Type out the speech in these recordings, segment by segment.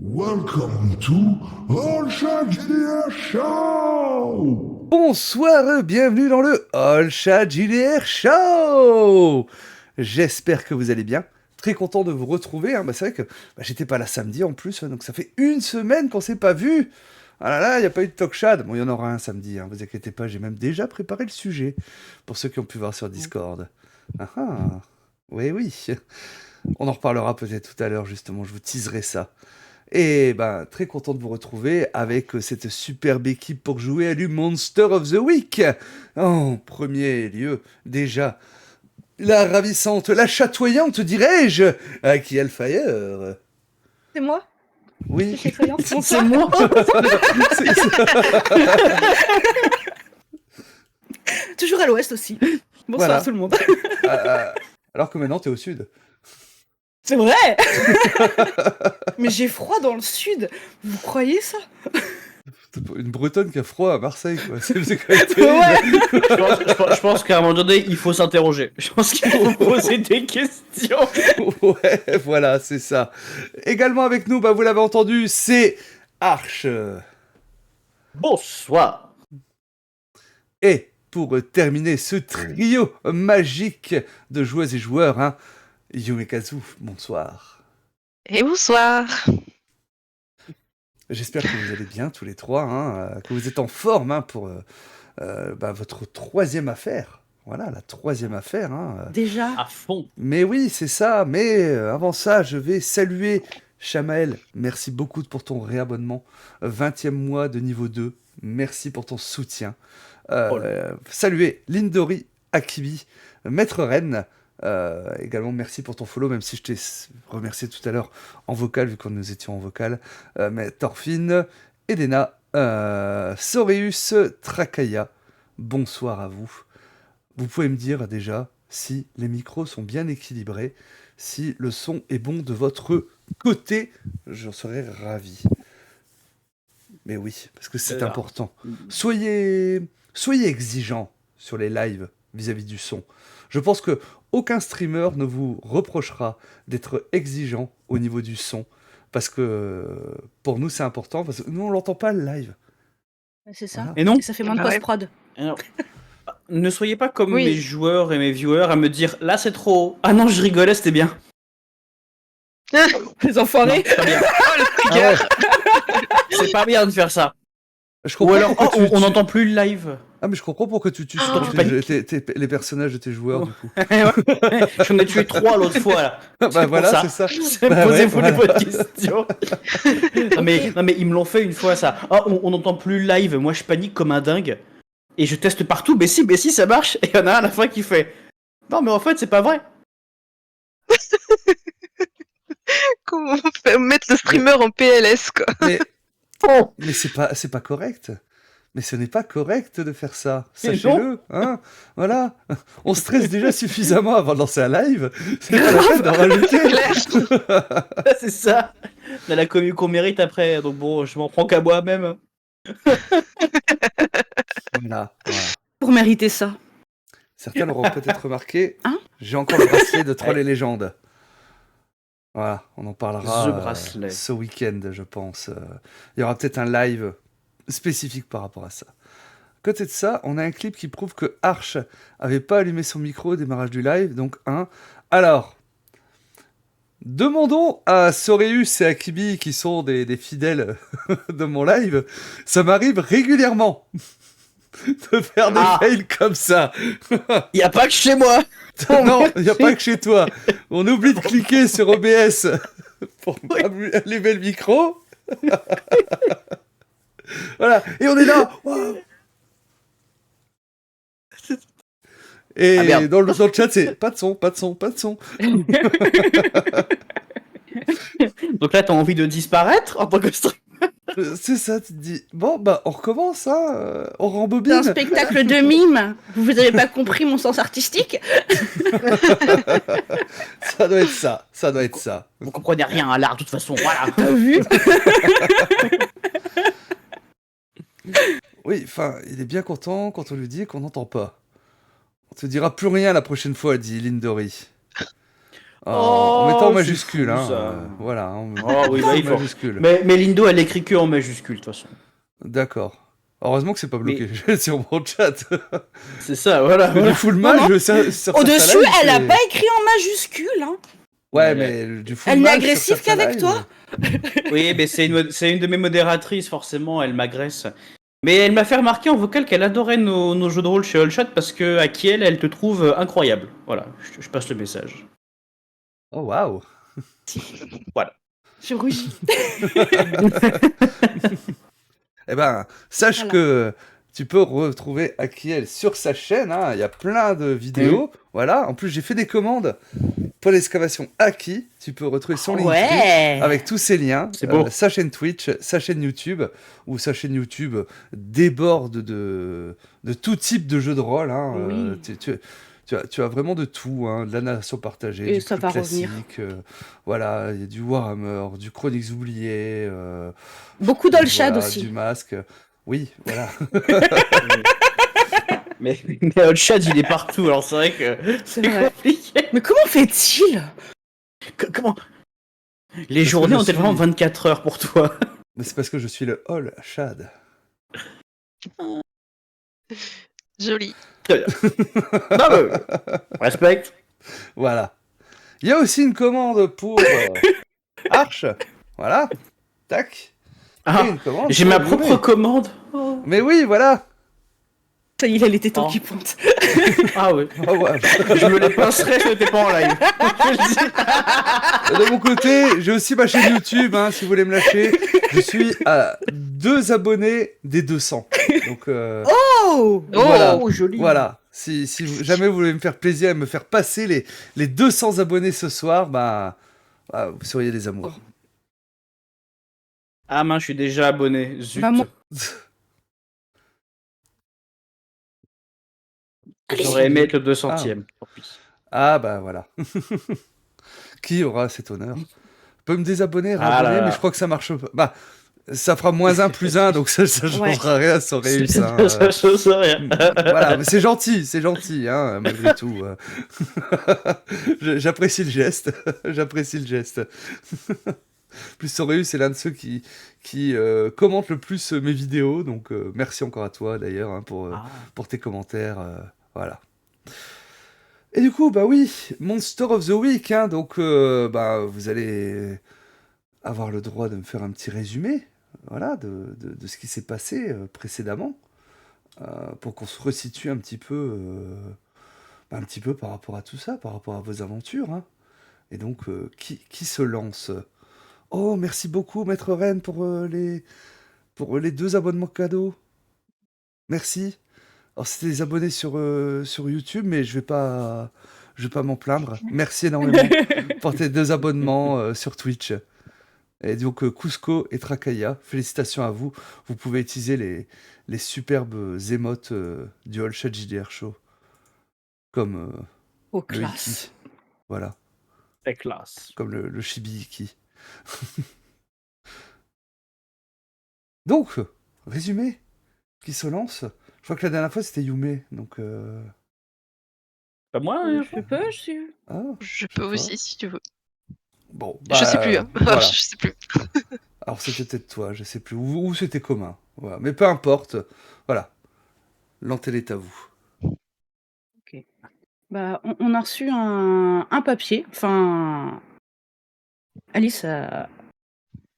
Welcome to All Chat JDR Show! Bonsoir, bienvenue dans le All Chat JDR Show. J'espère que vous allez bien. Très content de vous retrouver. C'est vrai que j'étais pas là samedi en plus, donc ça fait une semaine qu'on s'est pas vu. Ah là là, il n'y a pas eu de talk chat. Bon, il y en aura un samedi, vous inquiétez pas, j'ai même déjà préparé le sujet pour ceux qui ont pu voir sur Discord. Ah ah, oui. On en reparlera peut-être tout à l'heure, justement, je vous teaserai ça. Et très content de vous retrouver avec cette superbe équipe pour jouer à du Monster of the Week. En premier lieu, déjà, la ravissante, la chatoyante, dirais-je, Aki Alfire. C'est moi? Oui, C'est chatoyant. C'est moi. Toujours à l'ouest aussi. Bonsoir Voilà. tout le monde. Alors que maintenant, t'es au sud. C'est vrai. Mais j'ai froid dans le sud. Vous croyez ça? Une Bretonne qui a froid à Marseille, quoi. C'est quand même terrible. Ouais. Je pense qu'à un moment donné, il faut s'interroger. Je pense qu'il faut poser des questions. Ouais, voilà, c'est ça. Également avec nous, vous l'avez entendu, c'est Arch. Bonsoir. Et pour terminer ce trio magique de joueuses et joueurs, Yumekazu, bonsoir. Et bonsoir. J'espère que vous allez bien tous les trois, que vous êtes en forme pour votre troisième affaire. Voilà, la troisième affaire. Déjà. À fond. Mais oui, c'est ça. Mais avant ça, je vais saluer Shamael. Merci beaucoup pour ton réabonnement. 20e mois de niveau 2. Merci pour ton soutien. Saluer Lindori, Akibi, Maître Rennes. Également, merci pour ton follow, même si je t'ai remercié tout à l'heure en vocal, vu que nous étions en vocal. Mais Thorfinn, Edena, Soreus, Trakaya, bonsoir à vous. Vous pouvez me dire déjà si les micros sont bien équilibrés, si le son est bon de votre côté, j'en serais ravi. Mais oui, parce que c'est important. Soyez exigeants sur les lives vis-à-vis du son. Je pense que aucun streamer ne vous reprochera d'être exigeant au niveau du son, parce que pour nous c'est important, parce que nous on l'entend pas le live. C'est ça. Voilà. Et non. Et ça fait moins de post-prod. Alors, ne soyez pas comme Oui. mes joueurs et mes viewers à me dire là c'est trop haut. Ah non, je rigolais, c'était bien. Les enfoirés. Non, c'est pas bien. C'est pas bien de faire ça. Je Ou comprends alors, pourquoi on n'entend plus le live. Ah mais je comprends pourquoi tu tues Toi, tu paniques. les personnages de tes joueurs du coup. J'en ai tué 3 l'autre fois là. Voilà, c'est ça. Posez-vous voilà. les bonnes questions. non, mais ils me l'ont fait une fois ça. Ah, on n'entend plus le live. Moi je panique comme un dingue. Et je teste partout. Mais si, ça marche. Et il y en a un à la fin qui fait non, mais en fait, c'est pas vrai. Comment on fait mettre le streamer en PLS, quoi. Mais c'est pas correct. Mais ce n'est pas correct de faire ça. Mais Sachez-le, Voilà. On stresse déjà suffisamment avant de lancer un live. C'est pas la peine d'en rajouter. C'est ça. On a la commu qu'on mérite après. Donc bon, je m'en prends qu'à moi-même. Voilà. Pour mériter ça. Certains l'auront peut-être remarqué. Hein J'ai encore le bracelet de Troll et Légende. Voilà, on en parlera The bracelet. ce week-end, je pense. Il y aura peut-être un live spécifique par rapport à ça. À côté de ça, on a un clip qui prouve que Arch avait pas allumé son micro au démarrage du live, donc Alors, demandons à Soreus et à Kibi, qui sont des fidèles de mon live, ça m'arrive régulièrement de faire des fails comme ça. Y a pas que chez moi. Non, il n'y a pas que chez toi. On oublie de cliquer sur OBS pour allumer le micro. Voilà, et on est là. Wow. Et dans le chat, c'est pas de son. Donc là, t'as envie de disparaître en tant que streamer. C'est ça, tu te dis, bon, on recommence, on C'est rembobine. un spectacle de mime. Vous avez pas compris mon sens artistique? Ça doit être ça. Vous comprenez rien à l'art, de toute façon. Voilà. T'as vu? Oui, enfin, il est bien content quand on lui dit qu'on n'entend pas. On te dira plus rien la prochaine fois, dit Lindori. En mettant en c'est majuscule, fou, hein. ça. Voilà, en Oh oui, bah, il en faut. majuscule. Mais Lindo, elle écrit que en majuscule, de toute façon. D'accord. Heureusement que c'est pas bloqué Mais sur mon chat. c'est ça, voilà. Du full Non, non. mage sur certains Au-dessus, lives, elle a c'est- pas écrit en majuscule. Hein. Ouais, Mais- mais du full Elle n'est mage sur agressive certains qu'avec lives, toi. Oui, mais c'est une de mes modératrices, forcément, elle m'agresse. Mais elle m'a fait remarquer en vocal qu'elle adorait nos jeux de rôle chez Allchat parce que à Kiel, elle te trouve incroyable. Voilà, je passe le message. Oh waouh. Je rougis. Eh ben, sache Voilà. que tu peux retrouver Akiel sur sa chaîne, hein. Il y a plein de vidéos. Voilà. En plus, j'ai fait des commandes pour l'excavation Aki. Tu peux retrouver son link Ouais. avec tous ses liens. C'est beau. Sa chaîne Twitch, sa chaîne YouTube, où sa chaîne YouTube déborde de tout type de jeux de rôle, hein. Oui. Tu as vraiment de tout, hein, de la narration partagée, Et du ça plus va revenir. classique. Voilà, il y a du Warhammer, du Chroniques oubliées. Beaucoup d'Olshad Voilà, aussi. du masque. Oui, voilà. Mais Allchat, il est partout, alors c'est vrai que C'est c'est vrai. compliqué. Mais comment fait-il? Comment les que journées je ont-elles vraiment suis- 24 heures pour toi? Mais c'est parce que je suis le Hall Shad. Joli. Très bien. Non, mais respect. Voilà. Il y a aussi une commande pour Arch. Voilà. Tac. Et Ah, une commande j'ai pour ma Yumi. propre commande. Mais oui, voilà. Ça y est, il a les tétons Oh. qui pointent. Ah ouais. Oh, ouais. Je me les pincerais, je n'étais pas en live. Je le dis. De mon côté, j'ai aussi ma chaîne YouTube, hein, si vous voulez me lâcher. Je suis à 2 abonnés des 200. Donc, Oh. Voilà. Oh, joli. voilà. Si jamais vous voulez me faire plaisir et me faire passer les 200 abonnés ce soir, bah, vous seriez des amours. Ah mince, je suis déjà abonné. Zut. Bah, moi- J'aurais aimé être le 200ème. Tant pis. Ah bah voilà. Qui aura cet honneur? Je peux me désabonner, Ah là réabonner, là. mais je crois que ça marche pas. Bah, ça fera -1 + 1, donc ça changera rien sur Reus. Hein. Ça chose rien. Voilà, mais c'est gentil, hein, malgré tout. J'apprécie le geste, j'apprécie le geste. Plus Soreus, c'est l'un de ceux qui commente le plus mes vidéos, donc merci encore à toi d'ailleurs hein, pour tes commentaires. Voilà. Et du coup, bah oui, Monster of the Week, hein, donc bah, vous allez avoir le droit de me faire un petit résumé voilà, de ce qui s'est passé précédemment, pour qu'on se resitue un petit peu par rapport à tout ça, par rapport à vos aventures. Hein. Et donc, qui se lance? Oh, merci beaucoup, Maître Rennes, pour les 2 abonnements cadeaux. Merci. Alors, c'était des abonnés sur YouTube, mais je vais pas m'en plaindre. Merci énormément pour tes 2 abonnements sur Twitch. Et donc, Cusco et Trakaya, félicitations à vous. Vous pouvez utiliser les superbes émotes du All Chat JDR Show. Comme Oh, le classe. Iki. Voilà. C'est classe. Comme le Chibi Iki. Donc, résumé. Qui se lance? Je crois que la dernière fois, c'était Yume. Donc, Pas moi, hein, Je peux, je suis. ah, Je sais peux pas. aussi si tu veux. Bon, Je sais plus. Hein. voilà. Je sais plus. Alors, c'était peut-être toi, je sais plus. Ou c'était commun. Voilà. Mais peu importe. Voilà. L'antenne est à vous. Bah, on a reçu un papier. Enfin, Alice a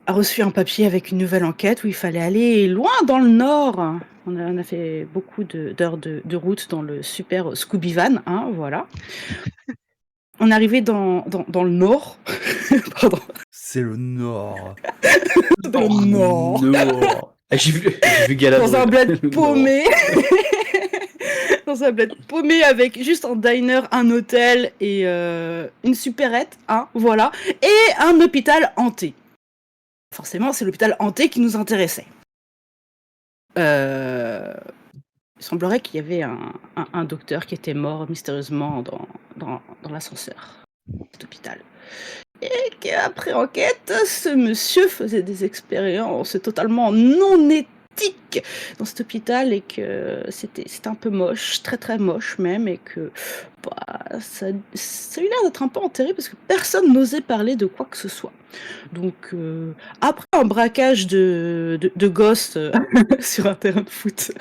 reçu un papier avec une nouvelle enquête où il fallait aller loin dans le nord. On a fait beaucoup d'heures de route dans le super Scooby Van, hein, voilà. On est arrivé dans le nord. Pardon. C'est le Nord. Dans le nord. Non. Ah, j'ai vu Galadriel. Dans un bled Non. paumé. Dans un bled paumé avec juste un diner, un hôtel et une supérette, hein, voilà. Et un hôpital hanté. Forcément, c'est l'hôpital hanté qui nous intéressait. Il semblerait qu'il y avait un docteur qui était mort mystérieusement dans l'ascenseur de cet hôpital. Et qu'après enquête, ce monsieur faisait des expériences totalement non dramatique dans cet hôpital et que c'était un peu moche, très très moche même, et que ça a eu l'air d'être un peu enterré parce que personne n'osait parler de quoi que ce soit. Donc après un braquage de gosses sur un terrain de foot.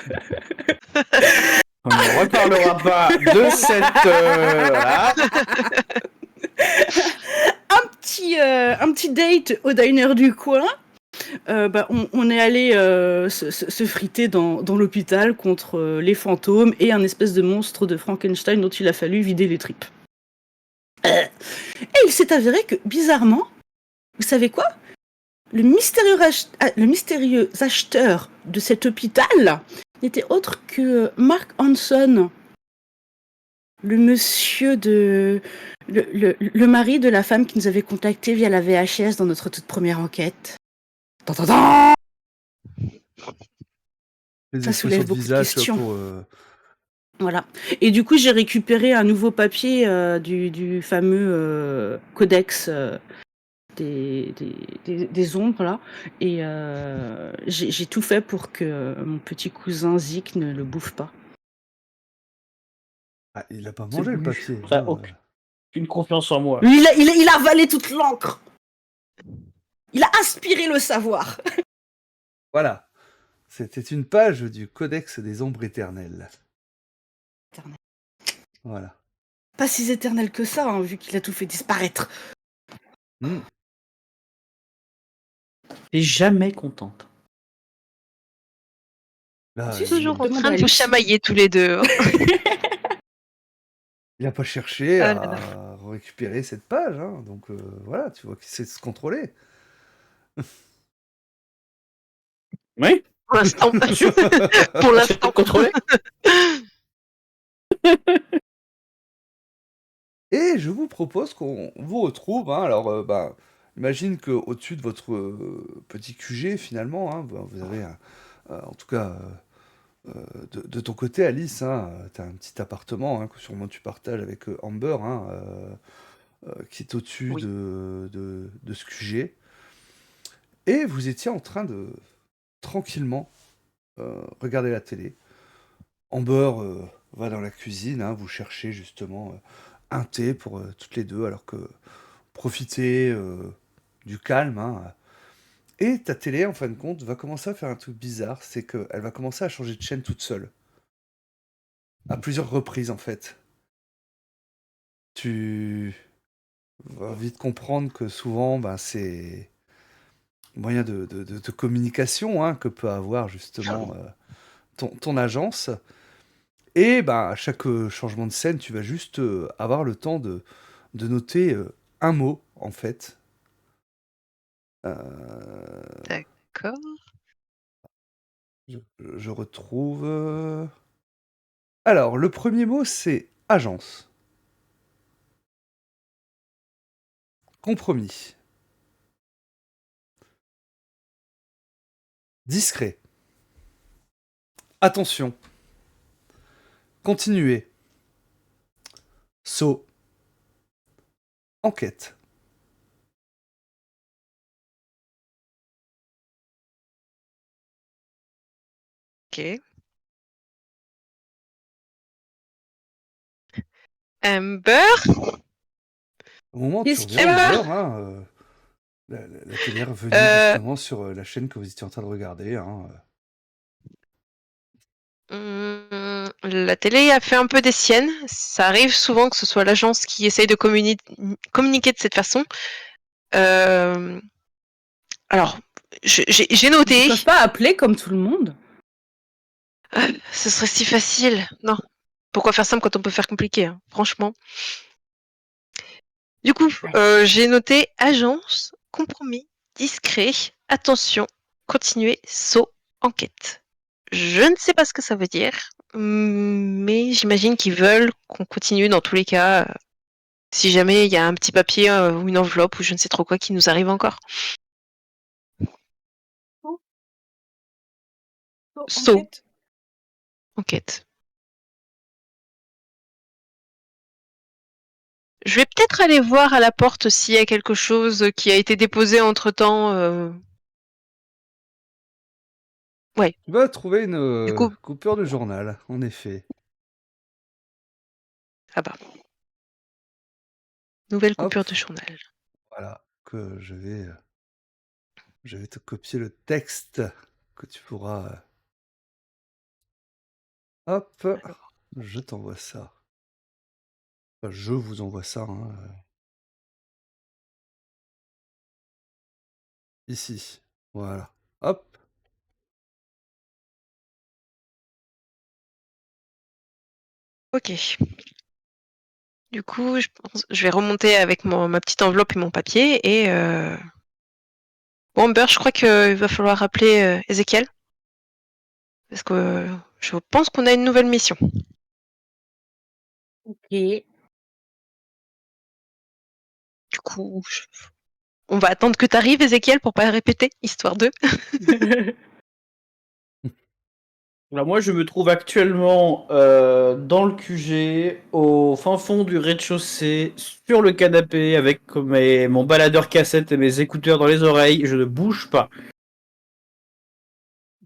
On ne reparlera pas de cette... voilà. Un petit date au diner du coin. On est allé se friter dans l'hôpital contre les fantômes et un espèce de monstre de Frankenstein dont il a fallu vider les tripes. Et il s'est avéré que, bizarrement, vous savez quoi ? Le mystérieux acheteur de cet hôpital n'était autre que Mark Hanson, le monsieur le mari de la femme qui nous avait contactés via la VHS dans notre toute première enquête. Ça soulève beaucoup de questions. Voilà. Et du coup, j'ai récupéré un nouveau papier du fameux codex des ombres, là. Et j'ai tout fait pour que mon petit cousin Zik ne le bouffe pas. Ah, il a pas mangé le papier. Ça, aucune confiance en moi. Lui, il a avalé toute l'encre. Il a aspiré le savoir. Voilà. C'était une page du Codex des Ombres Éternelles. Voilà. Pas si éternel que ça, hein, vu qu'il a tout fait disparaître. T'es jamais contente. Là, Je suis toujours en train de vous Alice. chamailler tous les deux. il n'a pas cherché Ah à là là. récupérer cette page. Hein. Donc voilà, tu vois qu'il sait se contrôler. Oui. Pour l'instant. Pour l'instant. Contrôlé. Et je vous propose qu'on vous retrouve. Hein. Alors, imagine qu'au-dessus de votre petit QG, finalement, hein, vous avez, en tout cas, de ton côté, Alice, hein, tu as un petit appartement hein, que sûrement tu partages avec Amber, hein, qui est au-dessus Oui. de ce QG. Et vous étiez en train de tranquillement regarder la télé. Amber va dans la cuisine, hein, vous cherchez justement un thé pour toutes les deux, alors que profitez du calme. Hein. Et ta télé, en fin de compte, va commencer à faire un truc bizarre, c'est qu'elle va commencer à changer de chaîne toute seule. À plusieurs reprises, en fait. Tu vas vite comprendre que souvent, c'est moyen de communication hein, que peut avoir justement ton agence. Et à chaque changement de scène, tu vas juste avoir le temps de noter un mot, en fait. D'accord. Je retrouve... Alors, le premier mot, c'est agence. Compromis. Discret. Attention. Continuer. Saut. Enquête. Ok. Amber. Au moment où tu Qu'est-ce reviens qu'il y a Amber, hein, la télé est revenue justement sur la chaîne que vous étiez en train de regarder. Hein. La télé a fait un peu des siennes. Ça arrive souvent que ce soit l'agence qui essaye de communiquer de cette façon. Alors, j'ai noté. Ils peuvent pas appeler comme tout le monde. Ce serait si facile. Non. Pourquoi faire simple quand on peut faire compliqué, hein, franchement. Du coup, j'ai noté agence, compromis, discret, attention, continuer, saut, enquête. Je ne sais pas ce que ça veut dire, mais j'imagine qu'ils veulent qu'on continue dans tous les cas, si jamais il y a un petit papier ou une enveloppe ou je ne sais trop quoi qui nous arrive encore. Saut. Enquête. Je vais peut-être aller voir à la porte s'il y a quelque chose qui a été déposé entre-temps. Ouais. Tu vas trouver une Du coup, coupure de journal, en effet. ah bah, nouvelle Hop, coupure de journal. voilà, que je vais te copier le texte que tu pourras. Hop, je t'envoie ça. Enfin, je vous envoie ça, hein, ici. Voilà. Hop. Ok. Du coup, je vais remonter avec ma petite enveloppe et mon papier et bon, Amber, je crois qu'il va falloir appeler Ezekiel parce que je pense qu'on a une nouvelle mission. Ok. Du coup, on va attendre que tu arrives, Ezekiel, pour pas répéter, histoire de. Alors moi, je me trouve actuellement dans le QG, au fin fond du rez-de-chaussée, sur le canapé, avec mon baladeur cassette et mes écouteurs dans les oreilles. Je ne bouge pas.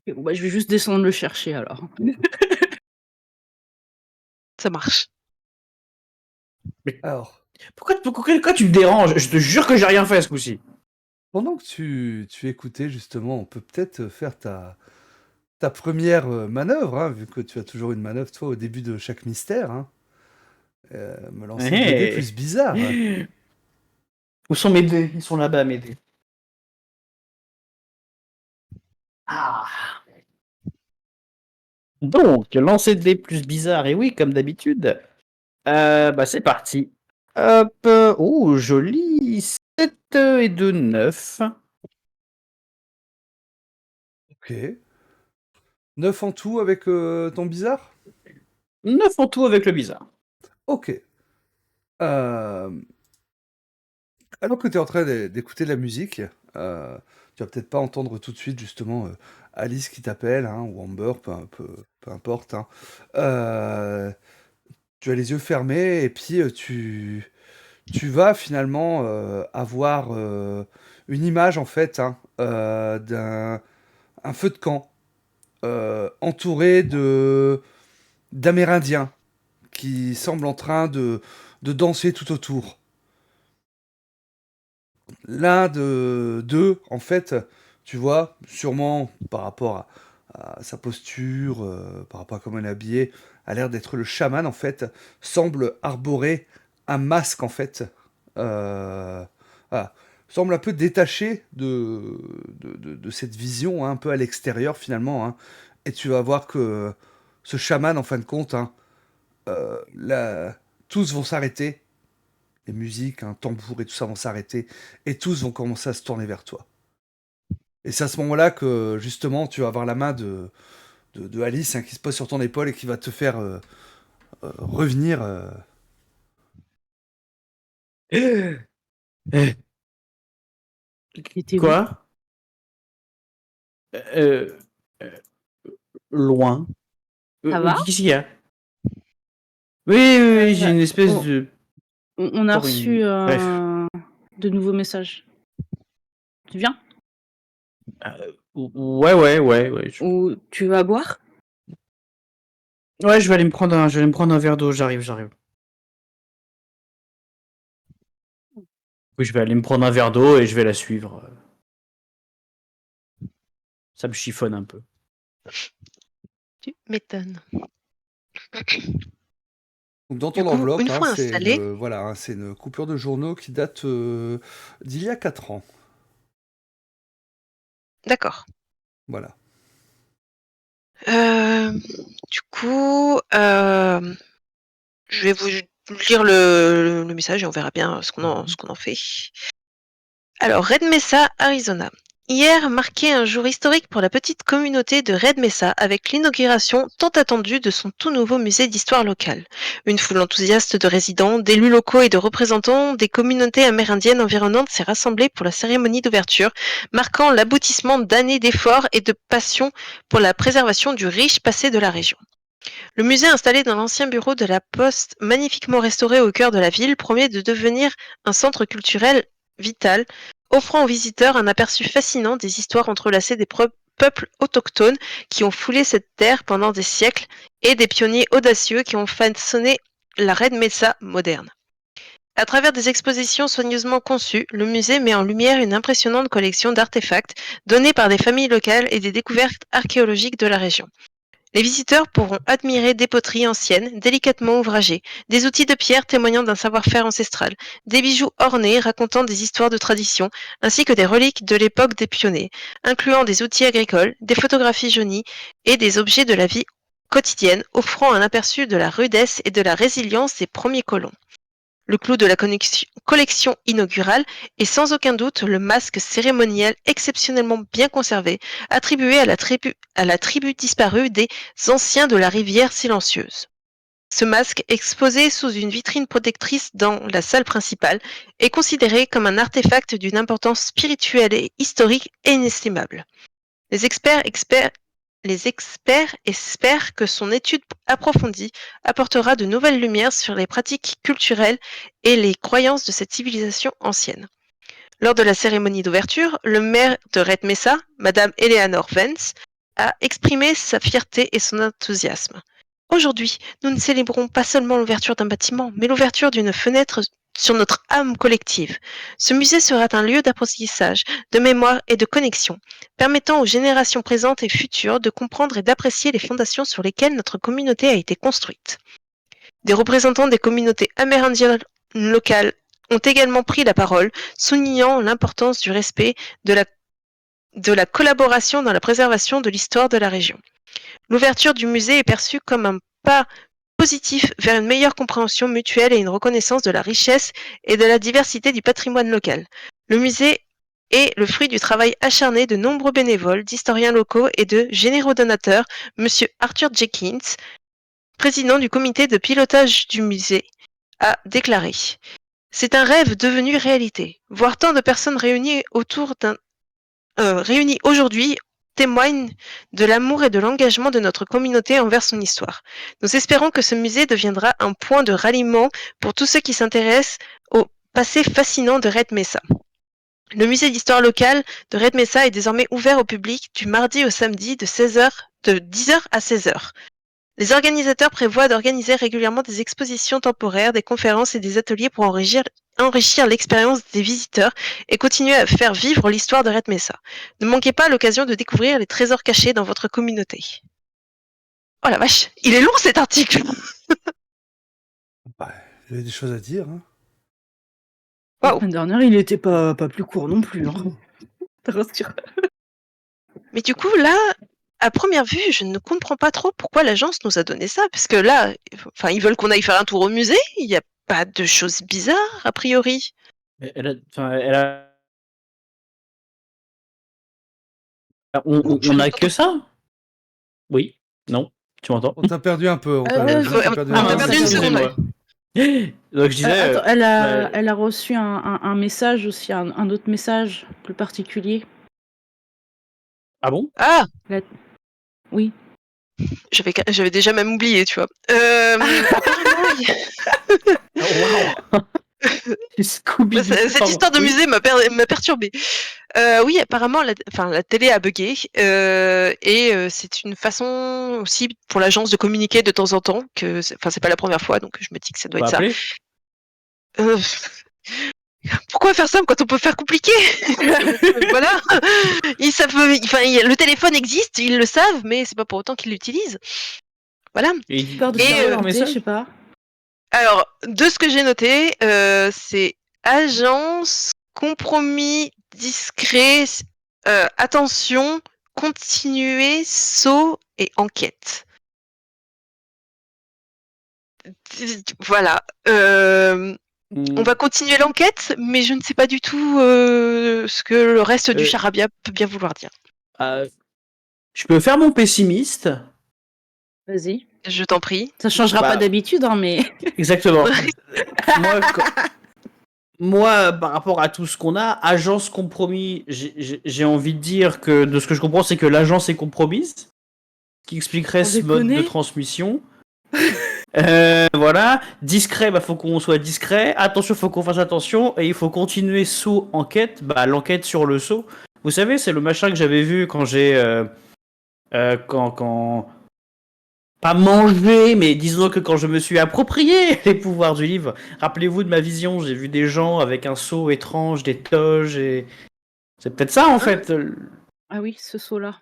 Ok, bon, bah, je vais juste descendre le chercher alors. Ça marche. Alors, Pourquoi tu me déranges? Je te jure que j'ai rien fait ce coup-ci. pendant que tu écoutais, justement, on peut peut-être faire ta première manœuvre, hein, vu que tu as toujours une manœuvre, toi, au début de chaque mystère. Hein. Me lancer le dé plus bizarre. Où sont mes dés? Ils sont là-bas, mes dés. Ah. Donc, lancer de dés plus bizarre. Et oui, comme d'habitude. Bah c'est parti. Hop. Oh, joli. 7 et 2, 9. Ok. 9 en tout avec ton bizarre? 9 en tout avec le bizarre. Ok. Euh, Alors que tu es en train d'écouter de la musique, tu vas peut-être pas entendre tout de suite justement Alice qui t'appelle, hein, ou Amber, peu importe. Hein. Euh, Tu as les yeux fermés et puis tu vas finalement avoir une image en fait, hein, d'un un feu de camp entouré d'Amérindiens qui semblent en train de danser tout autour. L'un de d'eux, en fait, tu vois, sûrement par rapport à sa posture, par rapport à comment il est habillé, a l'air d'être le chaman, en fait, semble arborer un masque, en fait. Euh, voilà. Semble un peu détaché de cette vision, hein, un peu à l'extérieur, finalement. Hein. Et tu vas voir que ce chaman, en fin de compte, hein, tous vont s'arrêter, les musiques, un tambour et tout ça vont s'arrêter, et tous vont commencer à se tourner vers toi. Et c'est à ce moment-là que, justement, tu vas avoir la main de Alice, hein, qui se pose sur ton épaule et qui va te faire revenir. Euh, Il était où? Quoi? Euh, euh, Loin. Ça va? Qu'est-ce qu'il y a? Oui, j'ai une espèce on, de... on a Encore reçu Bref. de nouveaux messages. Tu viens? Ouais. Ou tu vas boire? Ouais, je vais aller me prendre un verre d'eau, j'arrive. Oui, je vais aller me prendre un verre d'eau et je vais la suivre. Ça me chiffonne un peu. Tu m'étonnes. Donc dans Du ton coup, enveloppe, une hein, fois installé, voilà, hein, c'est une coupure de journaux qui date d'il y a 4 ans. d'accord. Voilà. Du coup, je vais vous lire le message et on verra bien ce qu'on en fait. Alors, Red Mesa, Arizona. Hier marquait un jour historique pour la petite communauté de Red Mesa avec l'inauguration tant attendue de son tout nouveau musée d'histoire locale. Une foule enthousiaste de résidents, d'élus locaux et de représentants des communautés amérindiennes environnantes s'est rassemblée pour la cérémonie d'ouverture, marquant l'aboutissement d'années d'efforts et de passion pour la préservation du riche passé de la région. Le musée installé dans l'ancien bureau de la Poste, magnifiquement restauré au cœur de la ville, promet de devenir un centre culturel vital, offrant aux visiteurs un aperçu fascinant des histoires entrelacées des peuples autochtones qui ont foulé cette terre pendant des siècles et des pionniers audacieux qui ont façonné la Red Mesa moderne. À travers des expositions soigneusement conçues, le musée met en lumière une impressionnante collection d'artefacts donnés par des familles locales et des découvertes archéologiques de la région. Les visiteurs pourront admirer des poteries anciennes, délicatement ouvragées, des outils de pierre témoignant d'un savoir-faire ancestral, des bijoux ornés racontant des histoires de tradition, ainsi que des reliques de l'époque des pionniers, incluant des outils agricoles, des photographies jaunies et des objets de la vie quotidienne, offrant un aperçu de la rudesse et de la résilience des premiers colons. Le clou de la collection inaugurale est sans aucun doute le masque cérémoniel exceptionnellement bien conservé, attribué à la tribu disparue des Anciens de la rivière silencieuse. Ce masque, exposé sous une vitrine protectrice dans la salle principale, est considéré comme un artefact d'une importance spirituelle et historique inestimable. Les experts espèrent que son étude approfondie apportera de nouvelles lumières sur les pratiques culturelles et les croyances de cette civilisation ancienne. Lors de la cérémonie d'ouverture, le maire de Red Mesa, Madame Eleanor Vance, a exprimé sa fierté et son enthousiasme. Aujourd'hui, nous ne célébrons pas seulement l'ouverture d'un bâtiment, mais l'ouverture d'une fenêtre sur notre âme collective. Ce musée sera un lieu d'apprentissage, de mémoire et de connexion, permettant aux générations présentes et futures de comprendre et d'apprécier les fondations sur lesquelles notre communauté a été construite. Des représentants des communautés amérindiennes locales ont également pris la parole, soulignant l'importance du respect de la collaboration dans la préservation de l'histoire de la région. L'ouverture du musée est perçue comme un pas positif vers une meilleure compréhension mutuelle et une reconnaissance de la richesse et de la diversité du patrimoine local. Le musée est le fruit du travail acharné de nombreux bénévoles, d'historiens locaux et de généreux donateurs. Monsieur Arthur Jenkins, président du comité de pilotage du musée, a déclaré « C'est un rêve devenu réalité. Voir tant de personnes réunies aujourd'hui témoigne de l'amour et de l'engagement de notre communauté envers son histoire. Nous espérons que ce musée deviendra un point de ralliement pour tous ceux qui s'intéressent au passé fascinant de Red Mesa. Le musée d'histoire locale de Red Mesa est désormais ouvert au public du mardi au samedi de 10h à 16h. Les organisateurs prévoient d'organiser régulièrement des expositions temporaires, des conférences et des ateliers pour enrichir l'expérience des visiteurs et continuer à faire vivre l'histoire de Red Mesa. Ne manquez pas l'occasion de découvrir les trésors cachés dans votre communauté. Oh la vache, il est long cet article. Il y avait des choses à dire. Hein. La semaine dernière, il était pas plus court non plus. Hein. Te rassure. Mais du coup, là, à première vue, je ne comprends pas trop pourquoi l'agence nous a donné ça, parce que là, ils veulent qu'on aille faire un tour au musée, il n'y a pas de choses bizarres, a priori. On a que ça? Oui. Non. Tu m'entends? On t'a perdu un peu. On t'a perdu on t'a perdu une seconde. Donc je disais. Attends, elle a reçu un message aussi, un autre message plus particulier. Ah bon? Ah, Oui. j'avais déjà même oublié, tu vois. Apparemment, cette histoire de musée m'a perturbée. Oui, apparemment, la télé a bugué. Et c'est une façon aussi pour l'agence de communiquer de temps en temps. C'est pas la première fois, donc je me dis que ça doit être ça. Pourquoi faire simple quand on peut faire compliqué? Voilà. Le téléphone existe, ils le savent, mais c'est pas pour autant qu'ils l'utilisent. Voilà. Je sais pas. Alors, de ce que j'ai noté, c'est agence, compromis, discret, attention, continuer, saut et enquête. Voilà. On va continuer l'enquête, mais je ne sais pas du tout ce que le reste du charabia peut bien vouloir dire. Je peux faire mon pessimiste. Vas-y. Je t'en prie. Ça changera pas d'habitude, hein, mais... Exactement. Moi, par rapport à tout ce qu'on a, agence compromis, j'ai envie de dire que, de ce que je comprends, c'est que l'agence est compromise, ce qui expliquerait ce mode de transmission. Voilà. Discret, faut qu'on soit discret. Attention, faut qu'on fasse attention. Et il faut continuer saut enquête. L'enquête sur le saut. Vous savez, c'est le machin que j'avais vu quand j'ai... quand... Pas mangé, mais disons que quand je me suis approprié les pouvoirs du livre. Rappelez-vous de ma vision, j'ai vu des gens avec un sceau étrange, des toges, et... C'est peut-être ça, en fait. Ah oui, ce saut-là.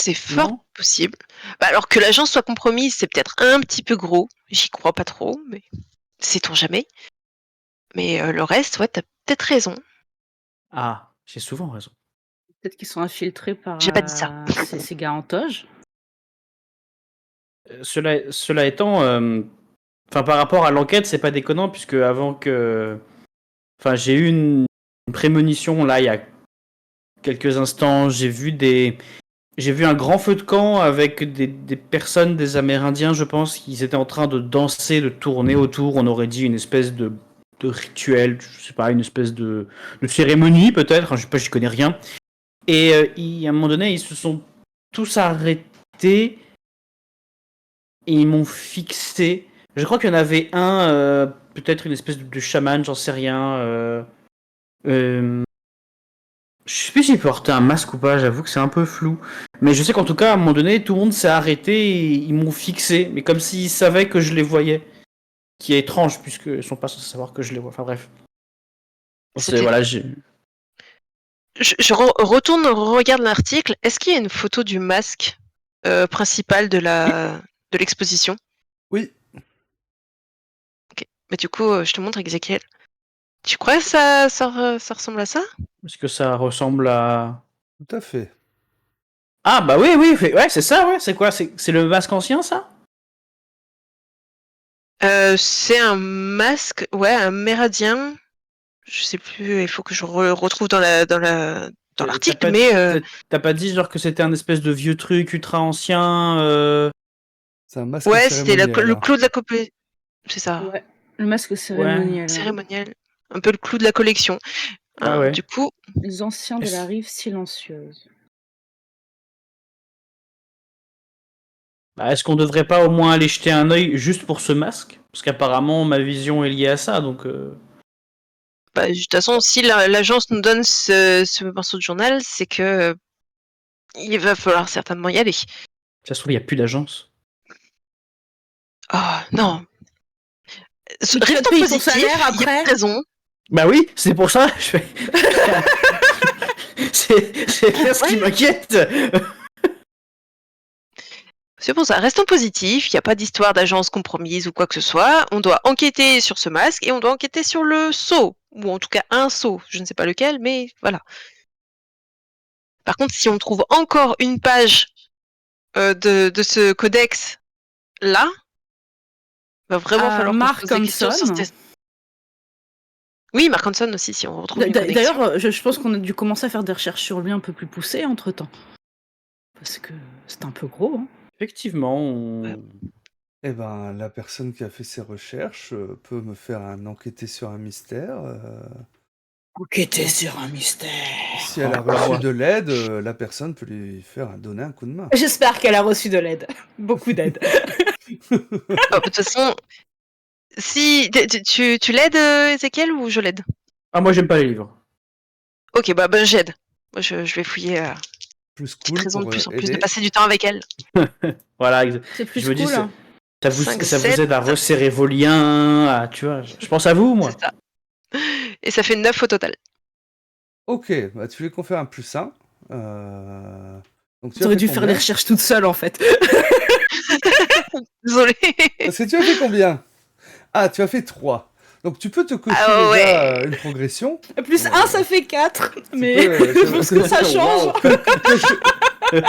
C'est fort Non. possible. Bah, alors que l'agence soit compromise, c'est peut-être un petit peu gros. J'y crois pas trop, mais sait-on jamais. Mais le reste, ouais, t'as peut-être raison. Ah, j'ai souvent raison. Peut-être qu'ils sont infiltrés par J'ai pas dit ça. ces gars en toge. Cela étant, par rapport à l'enquête, c'est pas déconnant, puisque avant que... Enfin, j'ai eu une prémonition, là, il y a quelques instants. J'ai vu un grand feu de camp avec des personnes, des Amérindiens, je pense, qui étaient en train de danser, de tourner autour. On aurait dit une espèce de rituel, je sais pas, une espèce de cérémonie peut-être, je sais pas, j'y connais rien. Et à un moment donné, ils se sont tous arrêtés et ils m'ont fixé. Je crois qu'il y en avait un, peut-être une espèce de chaman, j'en sais rien. Je sais plus s'il portait un masque ou pas, j'avoue que c'est un peu flou. Mais je sais qu'en tout cas, à un moment donné, tout le monde s'est arrêté et ils m'ont fixé, mais comme s'ils savaient que je les voyais. Qui est étrange, puisqu'ils sont pas censés savoir que je les vois. Enfin bref. C'était- Voilà, Retourne, regarde l'article. Est-ce qu'il y a une photo du masque principal de l'exposition? Oui, Mais du coup, je te montre Ezekiel. Tu crois que ça ressemble à ça? Est-ce que ça ressemble à... tout à fait. Ah bah oui, ouais, c'est ça, ouais. C'est quoi? C'est le masque ancien, ça? C'est un masque, ouais, un méridien. Je sais plus, il faut que je retrouve dans l'article, T'as pas, mais t'as pas dit genre que c'était un espèce de vieux truc ultra ancien C'est un masque ouais, c'était cérémoniel, le hein. clou de la copie. C'est ça, Ouais. Le masque cérémoniel. Ouais. cérémonial. Un peu le clou de la collection. Ah ouais. Du coup, Les anciens de la rive silencieuse. Bah, est-ce qu'on devrait pas au moins aller jeter un œil juste pour ce masque? Parce qu'apparemment ma vision est liée à ça, donc... bah, de toute façon, si l'agence nous donne ce morceau de journal, c'est que il va falloir certainement y aller. Ça se trouve, il n'y a plus d'agence. Oh non. Mais tu vas Restons te payer ton positifs, salaire il y a après. raison. Bah oui, c'est pour ça. C'est bien ce qui m'inquiète. C'est pour ça, restons positifs, il n'y a pas d'histoire d'agence compromise ou quoi que ce soit. On doit enquêter sur ce masque et on doit enquêter sur le sceau. Ou en tout cas un sceau, je ne sais pas lequel, mais voilà. Par contre, si on trouve encore une page de ce codex là, va vraiment falloir qu'on se Mark pose des questions sur Hanson. Oui, Mark Hanson aussi, si on retrouve une connexion. D'ailleurs, je pense qu'on a dû commencer à faire des recherches sur lui un peu plus poussées entre-temps. Parce que c'est un peu gros. Hein. Effectivement, Eh ben, la personne qui a fait ses recherches peut me faire enquêter sur un mystère. Enquêter sur un mystère. Si elle a reçu de l'aide, la personne peut lui donner un coup de main. J'espère qu'elle a reçu de l'aide. Beaucoup d'aide. De toute façon, si tu l'aides, Ezekiel, ou je l'aide? Ah, moi j'aime pas les livres. Ok, bah j'aide. Moi, je vais fouiller. Plus Petite cool raison de pour plus en plus de aider. passer du temps avec elle. Voilà, C'est plus je me dis, cool. Hein. ça 5, vous aide à resserrer vos liens, tu vois. Je pense à vous, moi. C'est ça. Et ça fait 9 au total. Ok, bah tu voulais qu'on fasse un plus 1. Donc tu as T'aurais fait dû faire combien les recherches toute seule en fait. Désolée. Parce que tu as fait combien? Ah, tu as fait 3. Donc tu peux te cocher Ah déjà ouais. une progression. Plus 1, ça fait 4. Mais peux, je pense que ça change.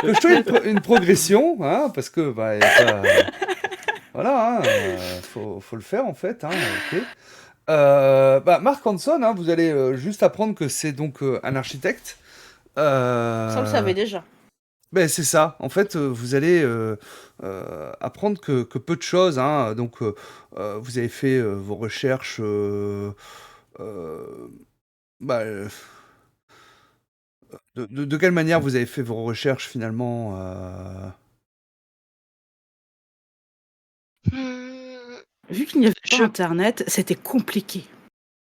Cocher une progression, hein, parce que bah, y a pas... voilà, hein, faut le faire en fait. Hein, ok. Bah, Mark Hanson, hein, vous allez juste apprendre que c'est donc un architecte. Ça, on le savait déjà. Ben, c'est ça. En fait, vous allez apprendre que peu de choses. Hein. Donc, vous avez fait vos recherches. Bah, de quelle manière vous avez fait vos recherches finalement Hmm, Vu qu'il n'y avait pas Je- Internet, c'était compliqué.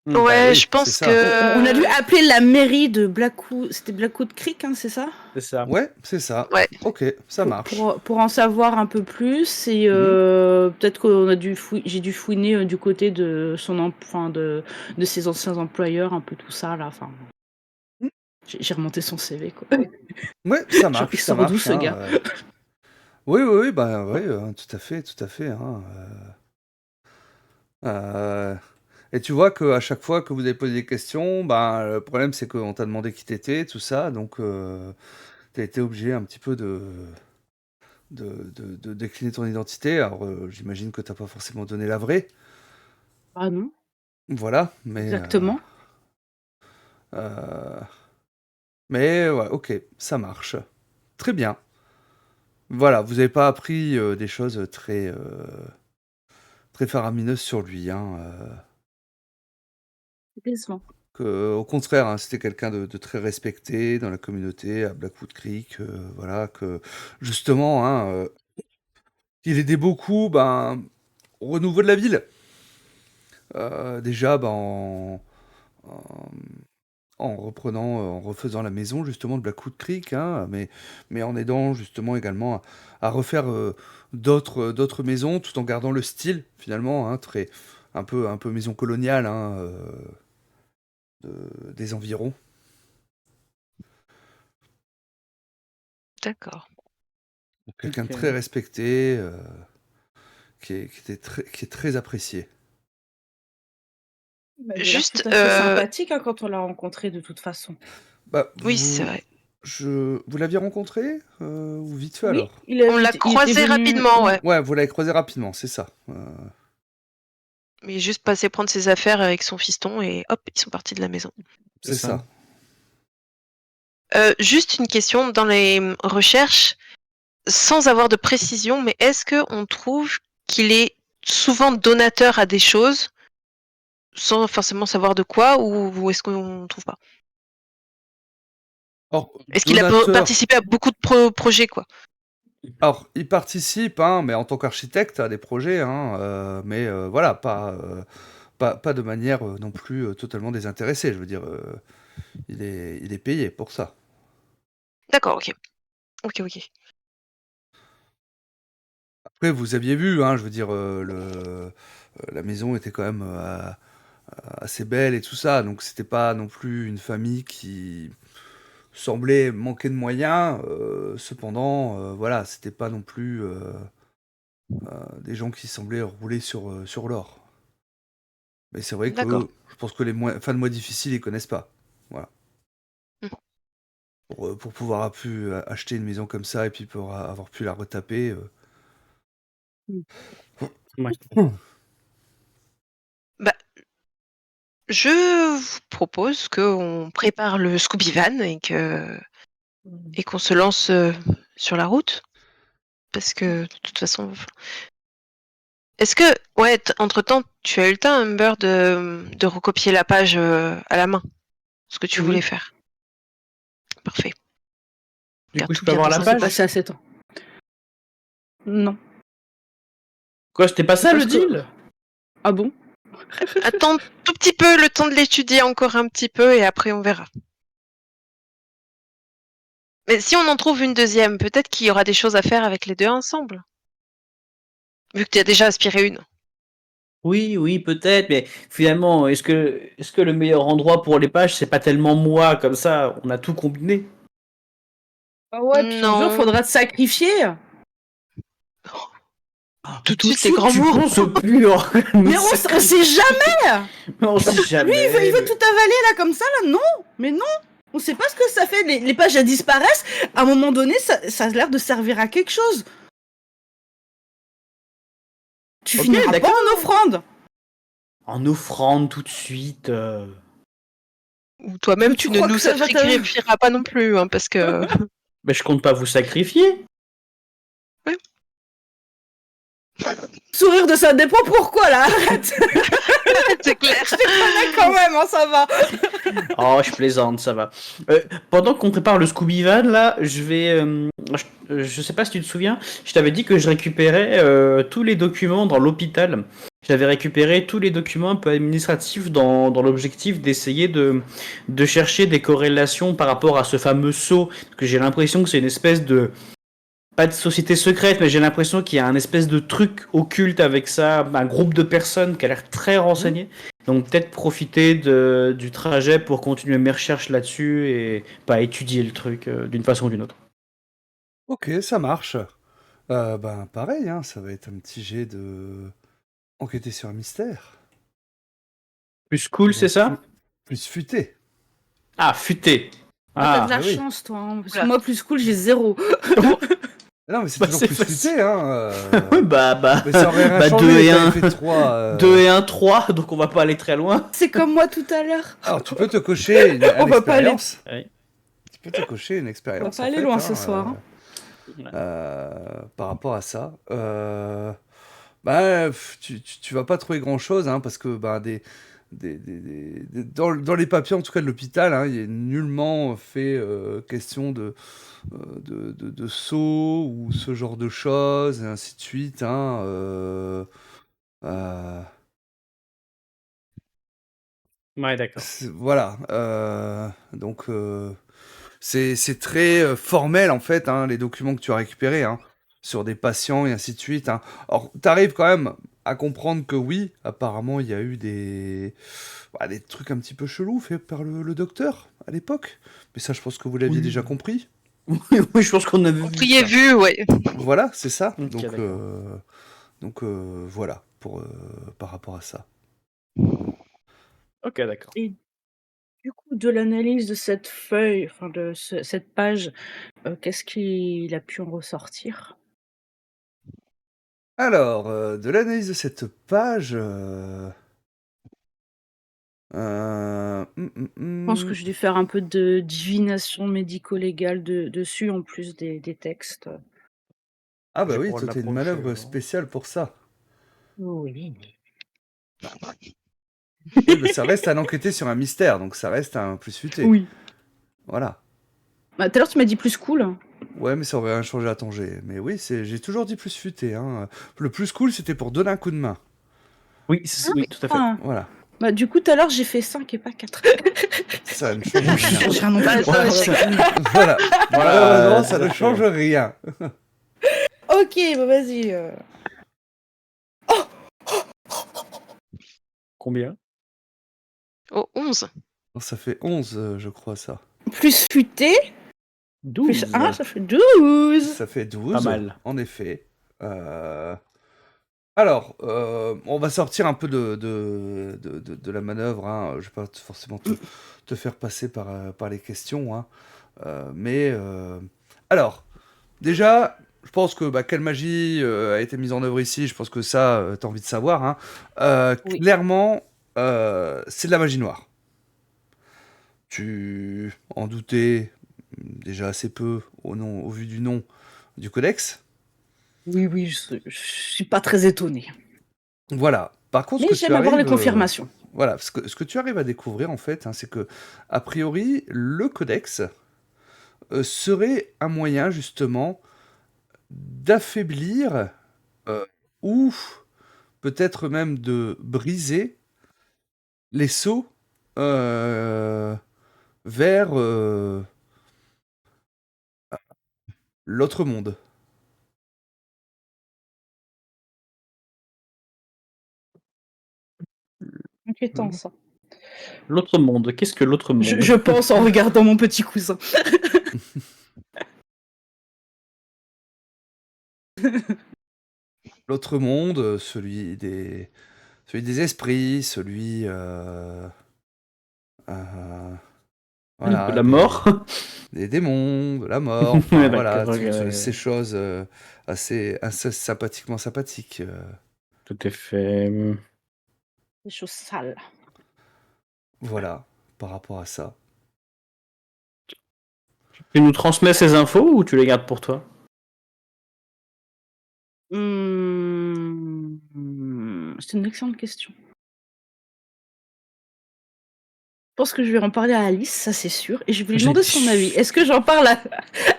Ouais, Bah oui, je pense c'est ça. que. On a dû appeler la mairie de Blackwood. C'était Blackwood Creek, hein, c'est ça? C'est ça. Ouais, c'est ça. Ouais. Ok, ça marche. Pour en savoir un peu plus et peut-être qu'on a j'ai dû fouiner du côté de de ses anciens employeurs, un peu tout ça là. Enfin, Mm. j'ai remonté son CV quoi. Ouais, ça Genre, marche, il ça sort d'où marche. ce gars? Oui, oui, oui, bah oui, tout à fait, tout à fait. Euh, Et tu vois qu'à chaque fois que vous avez posé des questions, bah, le problème c'est qu'on t'a demandé qui t'étais, tout ça, donc t'as été obligé un petit peu de décliner ton identité. Alors j'imagine que t'as pas forcément donné la vraie, Ah non, voilà, mais exactement. euh, mais ouais, ok, ça marche. Très bien. Voilà, vous avez pas appris des choses très faramineuses sur lui, hein. C'est décevant. Au contraire, hein, c'était quelqu'un de très respecté dans la communauté à Blackwood Creek, voilà, que justement, hein, il aidait beaucoup, ben, au renouveau de la ville. Déjà, ben, en, en reprenant, en refaisant la maison justement de Blackwood Creek, hein, mais en aidant justement également à refaire d'autres maisons, tout en gardant le style finalement, hein, un peu maison coloniale, hein, des environs. D'accord. Quelqu'un de Ok. très respecté, qui est très apprécié. Il avait l'air Juste, tout à fait sympathique hein, quand on l'a rencontré de toute façon. Bah, oui, c'est vrai. vous l'aviez rencontré ou vite fait Oui, alors? On l'a il était croisé venu. rapidement, ouais. Ouais, vous l'avez croisé rapidement, c'est ça. Il est juste passé prendre ses affaires avec son fiston et hop, ils sont partis de la maison. C'est ça. Juste une question dans les recherches, sans avoir de précision, mais est-ce qu'on trouve qu'il est souvent donateur à des choses, sans forcément savoir de quoi, ou est-ce qu'on ne trouve pas? Or, Est-ce qu'il a donateur, participé à beaucoup de projets, quoi? alors il participe, hein, mais en tant qu'architecte à des projets, hein, mais voilà, pas de manière non plus totalement désintéressée. Je veux dire, il est payé pour ça. D'accord, ok. Ok. Après, vous aviez vu, hein, je veux dire, la maison était quand même assez belle et tout ça, donc c'était pas non plus une famille qui semblait manquer de moyens. Cependant, voilà, c'était pas non plus des gens qui semblaient rouler sur l'or. Mais c'est vrai D'accord. que je pense que les fins de mois difficiles, ils connaissent pas. Voilà. Mhm. Pour pouvoir acheter une maison comme ça et puis pour avoir pu la retaper. Ouais. Bah, je vous propose qu'on prépare le Scooby Van et qu'on se lance sur la route. Parce que de toute façon. Est-ce que, ouais, entre-temps, tu as eu le temps, Humber, de recopier la page à la main, ce que tu Oui. voulais faire? Parfait. Du Garde coup, je tout peux bien avoir dans la un C'est page? coin. passé assez de temps. Non. Quoi, c'était pas ça le Parce que- deal? Ah bon? Attends tout petit peu, le temps de l'étudier encore un petit peu, et après on verra. Mais si on en trouve une deuxième, peut-être qu'il y aura des choses à faire avec les deux ensemble. Vu que tu as déjà aspiré une. Oui, peut-être, mais finalement, est-ce que le meilleur endroit pour les pages, c'est pas tellement moi, comme ça, on a tout combiné? Ah ouais, puis un jour, Non. faudra te sacrifier. Tout de suite, les grands tu mots. penses au pur. Mais on sait jamais. On sait jamais. Il veut tout avaler là comme ça là. Non, mais non. On sait pas ce que ça fait. Les pages elles disparaissent. À un moment donné, ça a l'air de servir à quelque chose. Tu Ok, finiras pas d'accord. en offrande. En offrande tout de suite. Ou toi-même, tu ne crois nous que ça va te- sacrifieras pas non plus, hein, parce que. Mais je compte pas vous sacrifier. Sourire de ça dépend pourquoi là. Arrête. C'est clair. Je te connais quand même, hein, ça va. Oh, je plaisante, ça va. Pendant qu'on prépare le Scooby Van, là, je vais. Je sais pas si tu te souviens, je t'avais dit que je récupérais tous les documents dans l'hôpital j'avais récupéré tous les documents un peu administratifs dans l'objectif d'essayer de chercher des corrélations par rapport à ce fameux sceau. Parce que j'ai l'impression que c'est une espèce de... Pas de société secrète, mais j'ai l'impression qu'il y a un espèce de truc occulte avec ça, un groupe de personnes qui a l'air très renseigné. Donc peut-être profiter du trajet pour continuer mes recherches là-dessus et pas étudier le truc d'une façon ou d'une autre. Ok, ça marche. Ben, pareil, hein, ça va être un petit jet de enquêter sur un mystère. Plus cool, c'est ça? Plus futé. Ah, futé. T'as Ah, de la bah oui. chance, toi. Hein, parce que Oula. moi, plus cool, j'ai 0. Non, mais c'est Bah, toujours c'est plus facile. futé, hein. oui, bah, Mais ça aurait rien bah, changé, 2 et t'avais 1. fait 3. 2 et 1, 3, donc on va pas aller très loin. C'est comme moi tout à l'heure. Alors, tu peux te cocher une On va pas aller- expérience. Ouais. Tu peux te cocher une expérience. On va pas en aller fait, loin hein, ce soir, hein. Par rapport à ça. Bah, tu vas pas trouver grand-chose, hein, parce que bah, dans les papiers, en tout cas de l'hôpital, hein, il est nullement fait question de saut ou ce genre de choses, et ainsi de suite. Hein, Ouais, d'accord. voilà. Donc, c'est très formel, en fait, hein, les documents que tu as récupérés, hein, sur des patients et ainsi de suite. Hein. Alors, tu arrives quand même à comprendre que oui, apparemment, il y a eu des trucs un petit peu chelous faits par le docteur à l'époque. Mais ça, je pense que vous l'aviez Oui. déjà compris. Oui, je pense qu'on avait On vu priait ça. vu, ouais. Voilà, c'est ça. Ok, Donc, d'accord. voilà, par rapport à ça. Ok, d'accord. Du coup, de l'analyse de cette feuille, enfin de cette page, qu'est-ce qu'il a pu en ressortir? Alors, de l'analyse de cette page... Je pense que j'ai dû faire un peu de divination médico-légale dessus, en plus des textes. Ah bah Je oui, pourrais toi t'as une l'approcher, manœuvre alors. spéciale pour ça. Oui. Oui, bah ça reste à enquêter sur un mystère, donc ça reste un plus futé. Oui. Voilà. Bah, tout à l'heure, tu m'as dit plus cool. Ouais, mais ça aurait rien changé à ton jet. Mais oui, j'ai toujours dit plus futé. Hein. Le plus cool, c'était pour donner un coup de main. Oui, oui, tout à fait. Ah. Voilà. Bah, du coup, tout à l'heure, j'ai fait 5 et pas 4. Ça ne change rien. change rien non Bah, plus. ça, Voilà. Malheureusement, ça ne c'est-à-dire change rien. Ok, bah vas-y. Combien? Oh, 11. Non, ça fait 11, je crois, ça. Plus futé, 12. plus 1, ça fait 12. Ça fait 12. Pas mal. En effet. Alors, on va sortir un peu de la manœuvre. Hein. Je vais pas forcément te faire passer par les questions. Hein. Alors, déjà, je pense que quelle magie a été mise en œuvre ici. Je pense que ça, tu as envie de savoir. Hein. Oui. Clairement, c'est de la magie noire. Tu en doutais déjà assez peu au vu du nom du codex. Oui, je suis pas très étonné. Voilà. Par contre, Mais ce que tu j'aime avoir les arrives, confirmations. voilà, ce que tu arrives à découvrir en fait, hein, c'est que a priori le codex serait un moyen justement d'affaiblir ou peut-être même de briser les sauts vers l'autre monde. Inquiétant, ça. L'autre monde. Qu'est-ce que l'autre monde? Je pense en regardant mon petit cousin. L'autre monde, celui des esprits, celui voilà, De la mort. des démons, de la mort, enfin, Ouais, voilà, d'accord, toutes ok. ces choses assez sympathiquement sympathiques. Tout est fait. Des choses sales. Voilà, par rapport à ça. Tu nous transmets ces infos ou tu les gardes pour toi? C'est une excellente question. Je pense que je vais en parler à Alice, ça c'est sûr, et je vais lui J'ai demander dit son avis. Est-ce que j'en parle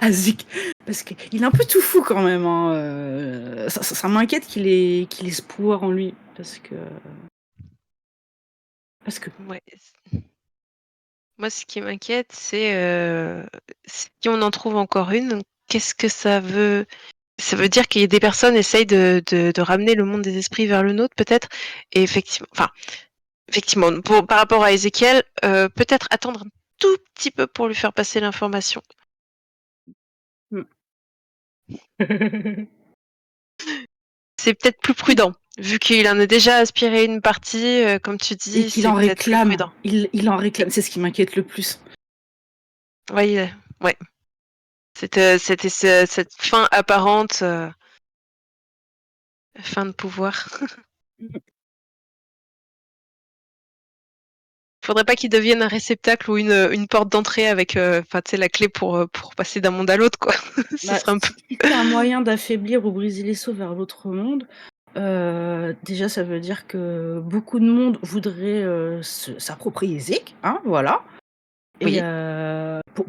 à Zik? Parce qu'il est un peu tout fou quand même. Hein. Ça m'inquiète qu'il ait ce pouvoir en lui. Parce que. Parce que. Ouais. Moi, ce qui m'inquiète, c'est si on en trouve encore une, qu'est-ce que ça veut? Ça veut dire qu'il y a des personnes essayent de ramener le monde des esprits vers le nôtre, peut-être. Et effectivement, par rapport à Ézéchiel, peut-être attendre un tout petit peu pour lui faire passer l'information. C'est peut-être plus prudent, vu qu'il en a déjà aspiré une partie, comme tu Et dis, qu'il c'est en peut-être plus réclame. prudent. Il en réclame, c'est ce qui m'inquiète le plus. Oui, ouais. C'était cette fin apparente, fin de pouvoir. Faudrait pas qu'il devienne un réceptacle ou une porte d'entrée avec la clé pour passer d'un monde à l'autre, quoi. Ce Bah, serait un peu. si c'est un moyen d'affaiblir ou briser les sceaux vers l'autre monde, déjà ça veut dire que beaucoup de monde voudrait s'approprier Zik, hein, voilà. Et Oui.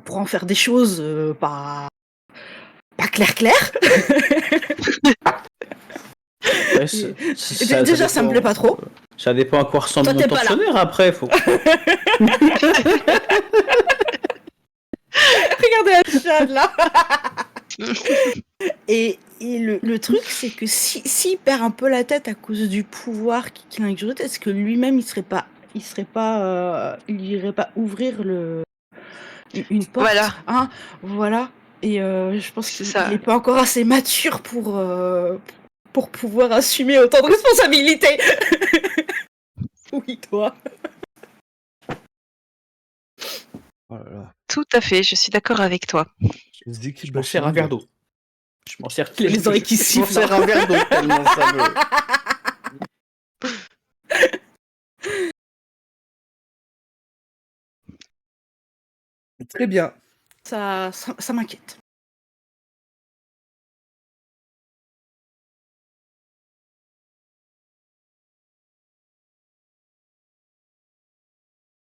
pour en faire des choses pas clair. Ouais, Déjà ça me plaît pas trop. Ça dépend à quoi ressemble Toi, mon t'es pas là. tortionnaire après. Faut... Regardez la chat là. Et le truc, c'est que s'il perd un peu la tête à cause du pouvoir qu'il a exercé, est-ce que lui-même il irait pas ouvrir une porte, Voilà. hein, voilà. Et je pense C'est qu'il ça. n'est pas encore assez mature pour pouvoir assumer autant de responsabilités. Oui, toi. Oh là là. Tout à fait, je suis d'accord avec toi. Zeki Je m'en sers un verre d'eau. Je m'en sers Les oreilles qui Je m'en sifflent, sers hein. un verre d'eau tellement ça me... Très bien. Ça m'inquiète.